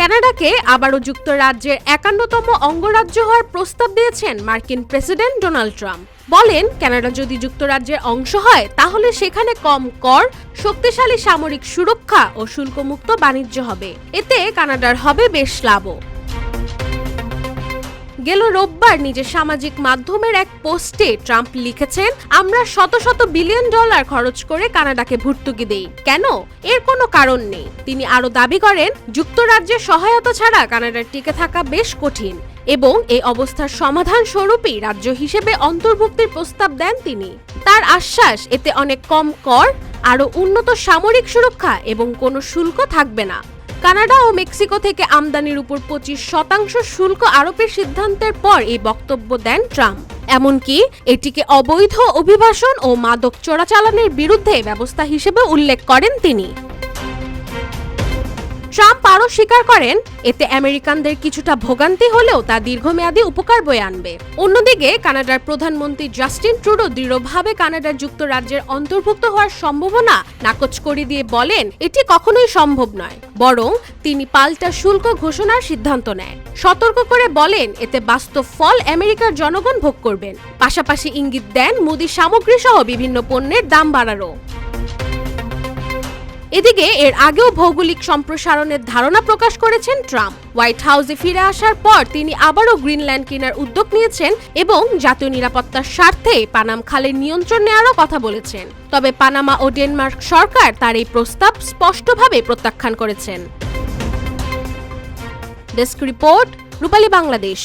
কানাডাকে আবারও যুক্তরাজ্যের ৫১তম অঙ্গরাজ্য হওয়ার প্রস্তাব দিয়েছেন মার্কিন প্রেসিডেন্ট ডোনাল্ড ট্রাম্প। বলেন, কানাডা যদি যুক্তরাজ্যের অংশ হয় তাহলে সেখানে কম কর, শক্তিশালী সামরিক সুরক্ষা ও শুল্কমুক্ত বাণিজ্য হবে। এতে কানাডার হবে বেশ লাভও। গেল রোববার নিজের সামাজিক মাধ্যমের এক পোস্টে ট্রাম্প লিখেছেন, আমরা শত শত বিলিয়ন ডলার খরচ করে কানাডাকে ভর্তুকি দেই। কেন? এর কোনো কারণ নেই। তিনি আরও দাবি করেন, যুক্তরাজ্যের সহায়তা ছাড়া কানাডার টিকে থাকা বেশ কঠিন এবং এই অবস্থার সমাধান স্বরূপই রাজ্য হিসেবে অন্তর্ভুক্তির প্রস্তাব দেন তিনি। তার আশ্বাস, এতে অনেক কম কর, আরও উন্নত সামরিক সুরক্ষা এবং কোনো শুল্ক থাকবে না। কানাডা ও মেক্সিকো থেকে আমদানির উপর ২৫% শুল্ক আরোপের সিদ্ধান্তের পর এই বক্তব্য দেন ট্রাম্প। এমনকি এটিকে অবৈধ অভিবাসন ও মাদক চোরাচালানের বিরুদ্ধে ব্যবস্থা হিসেবে উল্লেখ করেন তিনি। ট্রাম্প আরও স্বীকার করেন, এতে আমেরিকানদের কিছুটা ভোগান্তি হলেও তা দীর্ঘমেয়াদী উপকার বয়ে আনবে। অন্যদিকে কানাডার প্রধানমন্ত্রী জাস্টিন ট্রুডো দৃঢ়ভাবে কানাডার যুক্তরাজ্যের অন্তর্ভুক্ত হওয়ার সম্ভাবনা নাকচ করে দিয়ে বলেন, এটি কখনোই সম্ভব নয়, বরং তিনি পাল্টা শুল্ক ঘোষণার সিদ্ধান্ত নেয়। সতর্ক করে বলেন, এতে বাস্তব ফল আমেরিকার জনগণ ভোগ করবেন। পাশাপাশি ইঙ্গিত দেন মুদি সামগ্রী সহ বিভিন্ন পণ্যের দাম বাড়ারও। এদিকে এর আগেও ভৌগোলিক সম্প্রসারণের ধারণা প্রকাশ করেছেন ট্রাম্প। হোয়াইট হাউসে ফিরে আসার পর তিনি আবারও গ্রিনল্যান্ড কেনার উদ্যোগ নিয়েছেন এবং জাতীয় নিরাপত্তার স্বার্থে পানাম খালের নিয়ন্ত্রণ নেওয়ারও কথা বলেছেন। তবে পানামা ও ডেনমার্ক সরকার তার এই প্রস্তাব স্পষ্টভাবে প্রত্যাখ্যান করেছেন। ডেস্ক রিপোর্ট, রূপালী বাংলাদেশ।